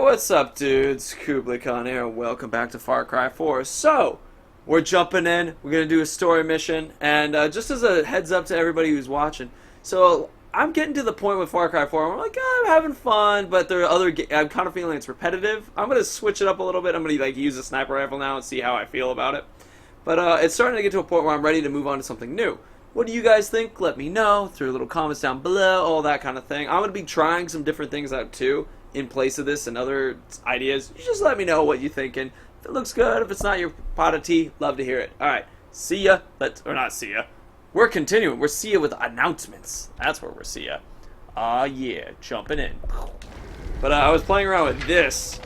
What's up, dudes? Kublai Khan here, and welcome back to Far Cry 4. So, we're jumping in, we're going to do a story mission, and just as a heads up to everybody who's watching, so I'm getting to the point with Far Cry 4, I'm like, I'm having fun, but there are other, I'm kind of feeling it's repetitive. I'm going to switch it up a little bit, I'm going to like use a sniper rifle now and see how I feel about it. But it's starting to get to a point where I'm ready to move on to something new. What do you guys think? Let me know, through little comments down below, all that kind of thing. I'm going to be trying some different things out too, in place of this and other ideas. You just let me know what you're thinking. If it looks good, if it's not your pot of tea, love to hear it. Alright, see ya. Or not see ya. We're continuing. We're see ya with announcements. That's where we're see ya. Yeah, jumping in. But I was playing around with this.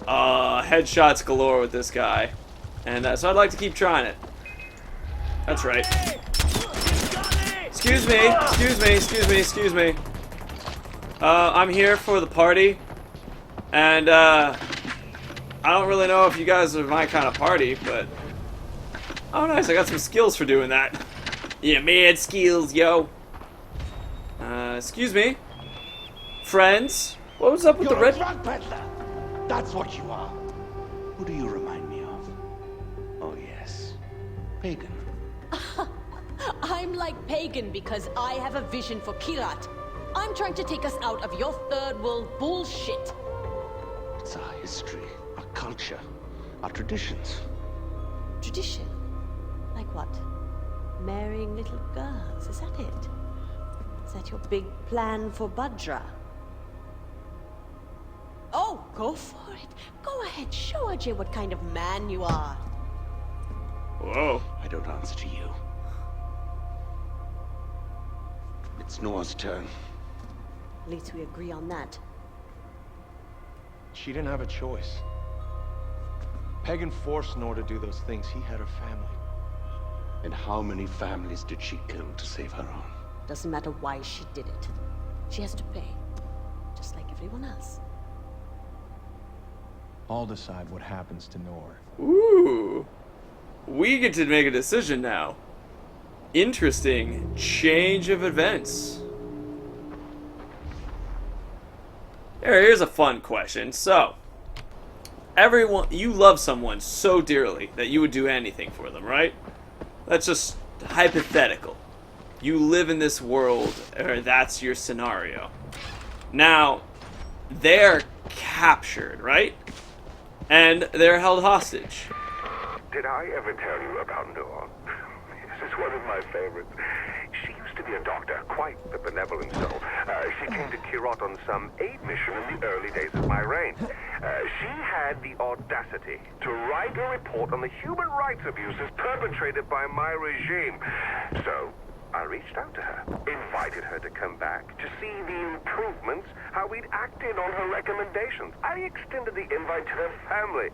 Headshots galore with this guy. And so I'd like to keep trying it. That's right. Excuse me, excuse me, excuse me, excuse me. I'm here for the party. And, I don't really know if you guys are my kind of party, but... Oh, nice, I got some skills for doing that. Yeah, mad skills, yo. Excuse me. Friends? What was up with the red... drug peddler! That's what you are. Who do you remind me of? Oh, yes. Pagan. I'm like Pagan because I have a vision for Kyrat. I'm trying to take us out of your third world bullshit. It's our history, our culture, our traditions. Tradition? Like what? Marrying little girls, is that it? Is that your big plan for Bhadra? Oh, go for it. Go ahead, show Ajay what kind of man you are. Whoa. I don't answer to you. It's Noore's turn. At least we agree on that. She didn't have a choice. Pagan forced Noore to do those things. He had her family. And how many families did she kill to save her own? Doesn't matter why she did it. She has to pay. Just like everyone else. I'll decide what happens to Noore. Ooh. We get to make a decision now. Interesting change of events. Here's a fun question. So, you love someone so dearly that you would do anything for them, right? That's just hypothetical. You live in this world, or that's your scenario. Now, they're captured, right? And they're held hostage. Did I ever tell you about Noore? This is one of my favorites. She used to be a doctor, quite the benevolent soul. She came to Kyrat on some aid mission in the early days of my reign. She had the audacity to write a report on the human rights abuses perpetrated by my regime. So, I reached out to her, invited her to come back to see the improvements, how we'd acted on her recommendations. I extended the invite to her family.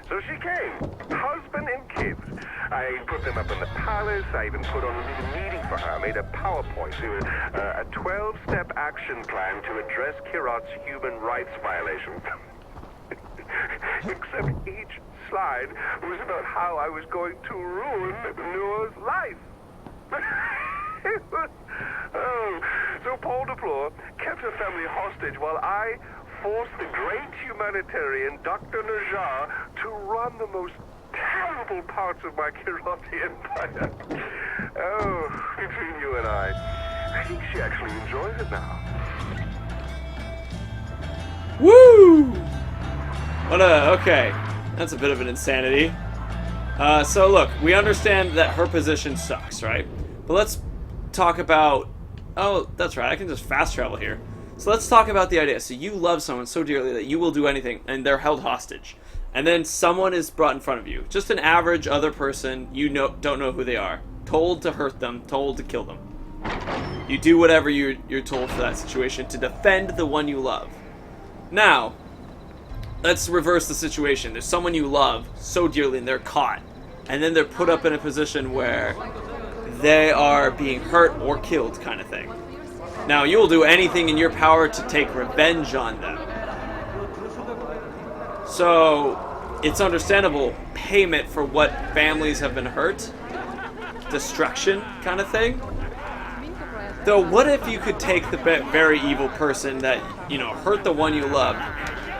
So she came, husband and kids. I put them up in the palace. I even put on a little meeting for her. I made a PowerPoint, a 12-step action plan to address Kyrat's human rights violations. Except each slide was about how I was going to ruin Noore's life. Oh, so Paul Deplore kept her family hostage while I forced the great humanitarian Dr. Najar to run the most terrible parts of my Kyrati empire. Oh, between you and I think she actually enjoys it now. Woo! Okay. That's a bit of an insanity. So look, we understand that her position sucks, right? But let's talk about... Oh, that's right, I can just fast travel here. So let's talk about the idea. So you love someone so dearly that you will do anything, and they're held hostage. And then someone is brought in front of you. Just an average other person, don't know who they are. Told to hurt them, told to kill them. You do whatever you're told for that situation to defend the one you love. Now, let's reverse the situation. There's someone you love so dearly and they're caught. And then they're put up in a position where they are being hurt or killed kind of thing. Now, you will do anything in your power to take revenge on them. So, it's understandable payment for what families have been hurt. Destruction kind of thing. Though, what if you could take the very evil person that, hurt the one you love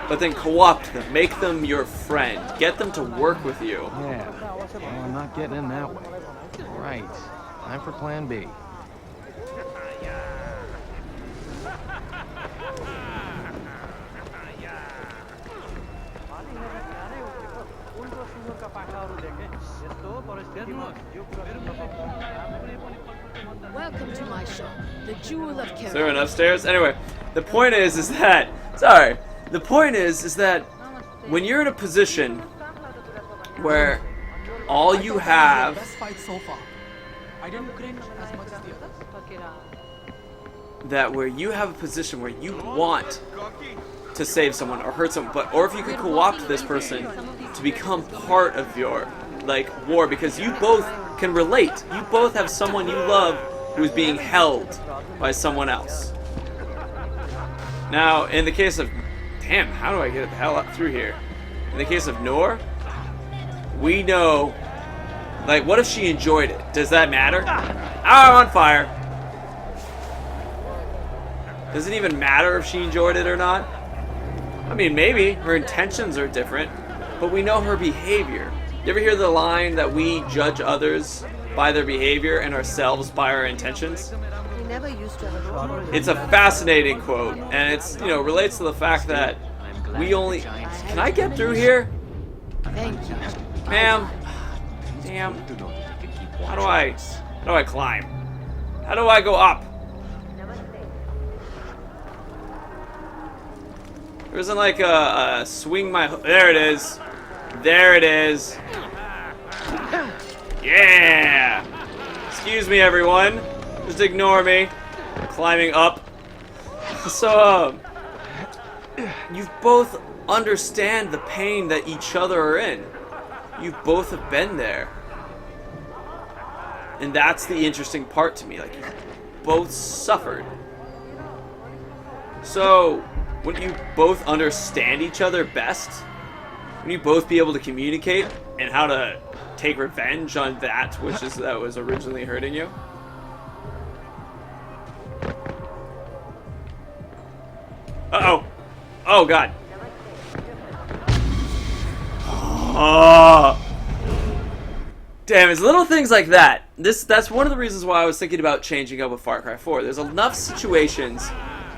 but then co-opt them, make them your friend, get them to work with you. Yeah. Well, I'm not getting in that way. Right. Time for plan B. Welcome to my shop, the Jewel of Is there one upstairs? Anyway, the point is that the point is that when you're in a position where all you have where you have a position where you want to save someone or hurt someone, or if you could co-opt this person to become part of your war, because you both can relate. You both have someone you love who is being held by someone else. Now, in the case of damn, how do I get the hell up through here? In the case of Noore, we know, what if she enjoyed it? Does that matter? I'm on fire. Does it even matter if she enjoyed it or not? I mean, maybe her intentions are different, but we know her behavior. You ever hear the line that we judge others by their behavior and ourselves by our intentions? We never used to have a problem. It's a fascinating quote, and it's, relates to the fact that we only... Can I get through here? Thank you. Ma'am. Damn. How do I climb? How do I go up? There isn't like a swing my... There it is. There it is. Yeah! Excuse me, everyone. Just ignore me. I'm climbing up. So, you both understand the pain that each other are in. You both have been there. And that's the interesting part to me. You both suffered. So, wouldn't you both understand each other best? Wouldn't you both be able to communicate and how to take revenge on that that was originally hurting you? Uh-oh. Oh, God. Oh. Damn, it's little things like that. That's one of the reasons why I was thinking about changing up with Far Cry 4. There's enough situations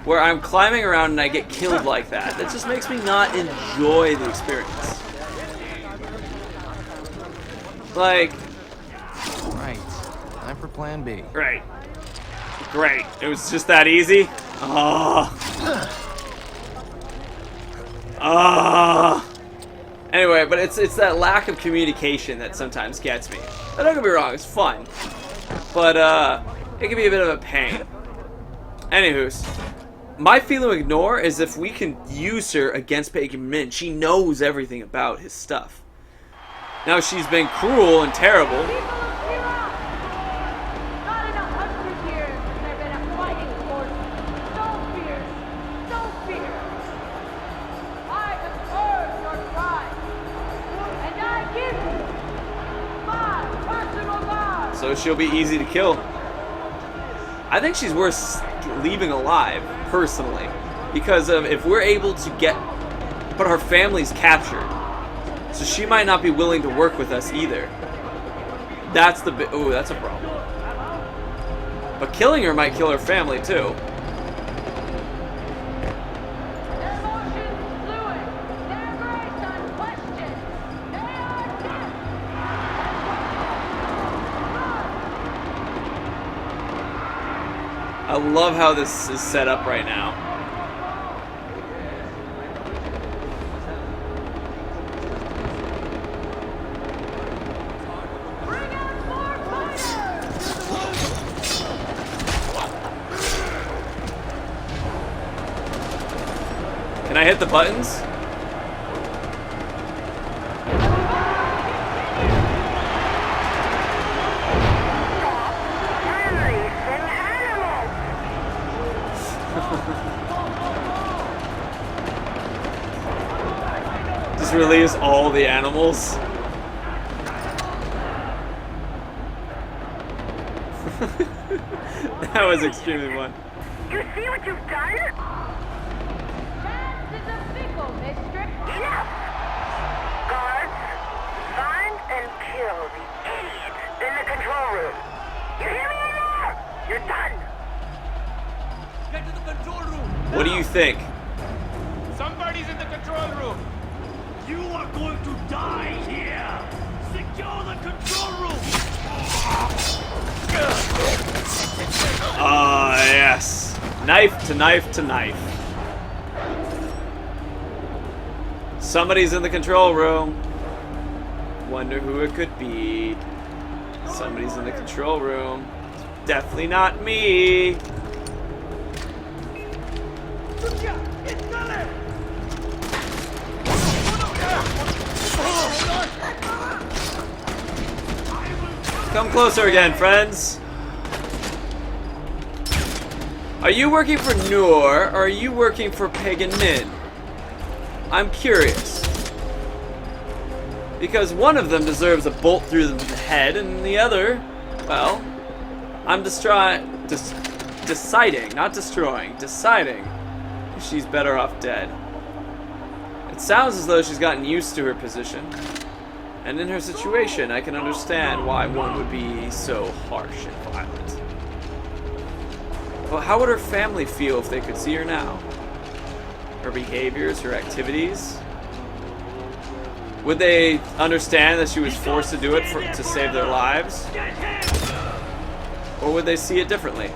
where I'm climbing around and I get killed like that. That just makes me not enjoy the experience. Right. Time for plan B. Right. Great. It was just that easy? Oh. Anyway, but it's that lack of communication that sometimes gets me. Now, don't get me wrong, it's fun. But, it can be a bit of a pain. Anywho's, my feeling with Noore is if we can use her against Pagan Min, she knows everything about his stuff. Now, she's been cruel and terrible. So she'll be easy to kill. I think she's worth leaving alive, personally, because of if we're able to but her family's captured, so she might not be willing to work with us either. That's that's a problem. But killing her might kill her family too. I love how this is set up right now. Can I hit the buttons? Just release all the animals. That was extremely fun. You see what you've done? Chance is a fickle, miss. think? Somebody's in the control room. You are going to die here! Secure the control room! Ah, yes. Knife to knife to knife. Somebody's in the control room. Wonder who it could be. Somebody's in the control room. Definitely not me. Come closer again, friends. Are you working for Noore, or are you working for Pagan Min? I'm curious. Because one of them deserves a bolt through the head, and the other, well, I'm deciding, not destroying, deciding if she's better off dead. It sounds as though she's gotten used to her position. And in her situation, I can understand why one would be so harsh and violent. But how would her family feel if they could see her now? Her behaviors, her activities? Would they understand that she was forced to do it to save their lives? Or would they see it differently?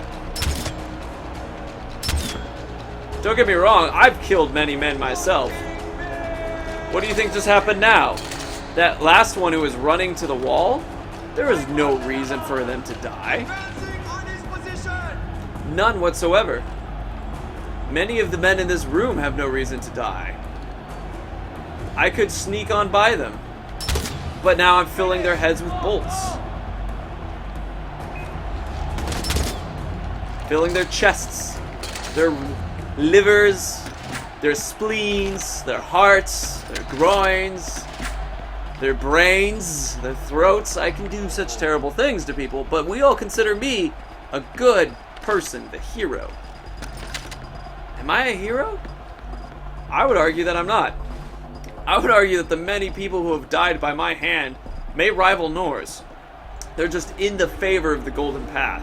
Don't get me wrong, I've killed many men myself. What do you think just happened now? That last one who was running to the wall? There was no reason for them to die. None whatsoever. Many of the men in this room have no reason to die. I could sneak on by them. But now I'm filling their heads with bolts. Filling their chests, their livers, their spleens, their hearts, their groins, their brains, their throats. I can do such terrible things to people, but we all consider me a good person, the hero. Am I a hero? I would argue that I'm not. I would argue that the many people who have died by my hand may rival Noore's. They're just in the favor of the Golden Path.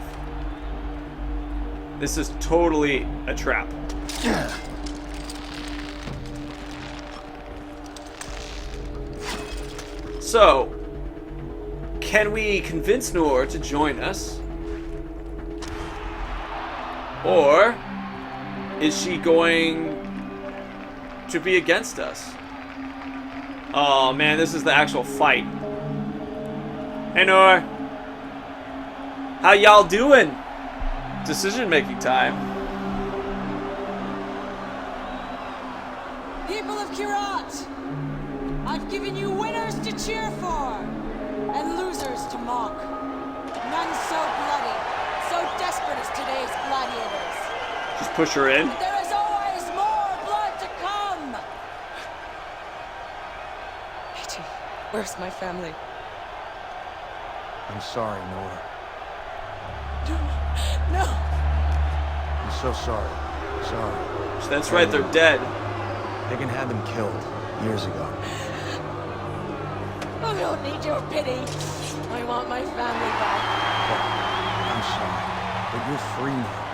This is totally a trap. So, can we convince Noore to join us? Or is she going to be against us? Oh man, this is the actual fight. Hey Noore. How y'all doing? Decision-making time. People of Kirat, I've given you winners to cheer for and losers to mock. None so bloody, so desperate as today's gladiators. Just push her in. But there is always more blood to come. Haiti, where's my family? I'm sorry, Noore. No. I'm so sorry. Sorry. That's right, they're dead. Pagan had them killed years ago. I don't need your pity. I want my family back. I'm sorry, but you're free now.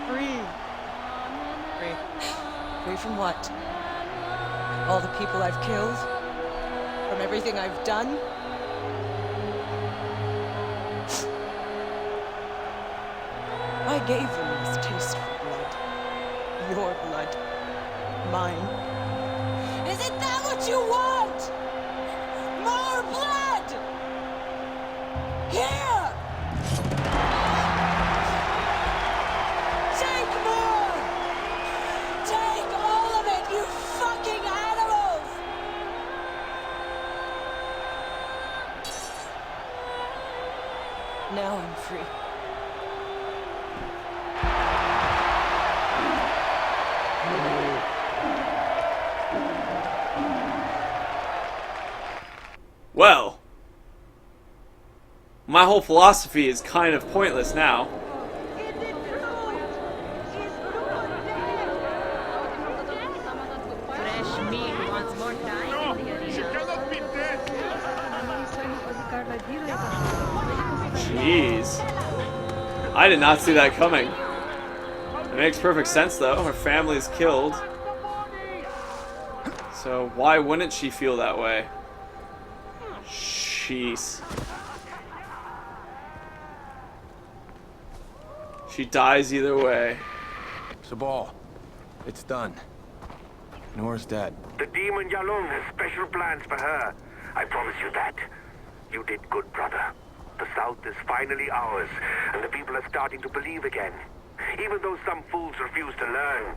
Free. Free. Free from what? All the people I've killed? From everything I've done? I gave you this taste for blood. Your blood. Mine. Isn't that what you want? More blood! Here! Take more! Take all of it, you fucking animals! Now I'm free. Well, my whole philosophy is kind of pointless now. Fresh meat wants more time in the arena. Jeez. I did not see that coming. It makes perfect sense, though. Her family's killed. So why wouldn't she feel that way? Jeez. She dies either way. Sabal, it's done. Noore's dead. The demon Yalung has special plans for her. I promise you that. You did good, brother. The South is finally ours, and the people are starting to believe again. Even though some fools refuse to learn.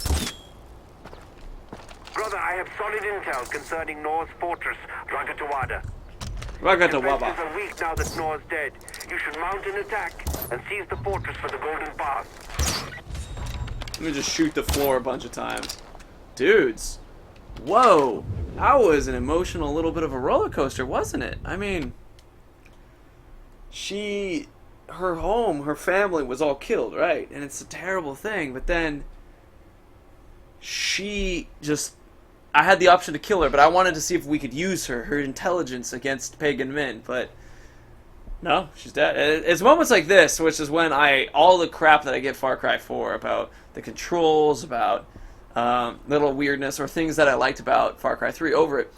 Brother, I have solid intel concerning Noore's fortress, Ragatawada. Ragatawaba. Defenses are weak now that Noore's dead. You should mount an attack and seize the fortress for the Golden Path. Let me just shoot the floor a bunch of times. Dudes. Whoa. That was an emotional little bit of a roller coaster, wasn't it? I mean, her home, her family was all killed, right? And it's a terrible thing, but then I had the option to kill her, but I wanted to see if we could use her intelligence against Pagan Min, but no, she's dead. It's moments like this, which is when all the crap that I get Far Cry 4 about the controls, about little weirdness, or things that I liked about Far Cry 3 over it,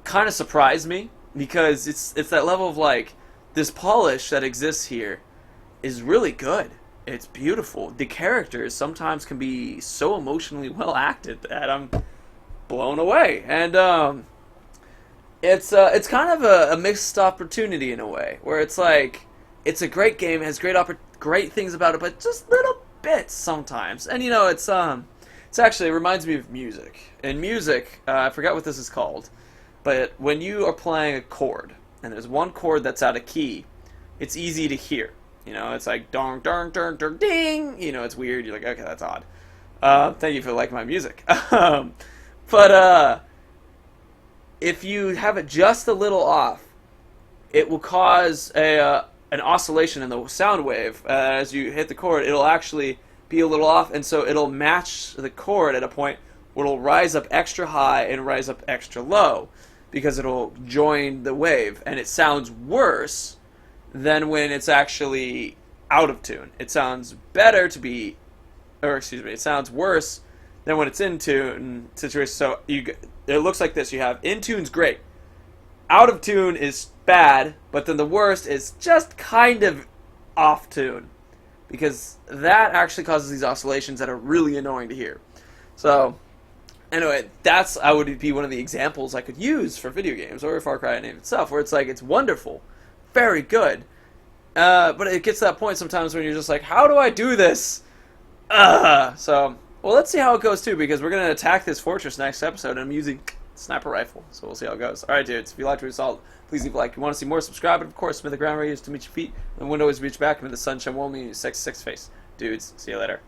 kind of surprised me, because it's that level of, like, this polish that exists here is really good. It's beautiful. The characters sometimes can be so emotionally well acted that I'm blown away. And it's kind of a mixed opportunity in a way, where it's like it's a great game, has great things about it, but just little bits sometimes. And you know, it's actually, it reminds me of music. In music, I forgot what this is called, but when you are playing a chord and there's one chord that's out of key, it's easy to hear. You know, it's like dong, dong, dong, dong, ding. You know, it's weird. You're like, okay, that's odd. Thank you for liking my music. But if you have it just a little off, it will cause an oscillation in the sound wave. As you hit the chord, it'll actually be a little off, and so it'll match the chord at a point where it'll rise up extra high and rise up extra low, because it'll join the wave, and it sounds worse than when it's actually out of tune. It sounds better to be, or excuse me, it sounds worse than when it's in tune situation. So it looks like this. You have in tune's great, out of tune is bad, but then the worst is just kind of off tune, because that actually causes these oscillations that are really annoying to hear. So anyway, I would be one of the examples I could use for video games or Far Cry name itself, where it's like, it's wonderful, very good, but it gets to that point sometimes when you're just like, how do I do this? So, well, let's see how it goes too, because we're going to attack this fortress next episode, and I'm using sniper rifle, so we'll see how it goes. Alright, dudes, if you liked what you saw, please leave a like. If you want to see more, subscribe, and of course, smith the ground radius to meet your feet, and the window is reach back, and the sun shine warmly in your sexy face. Dudes, see you later.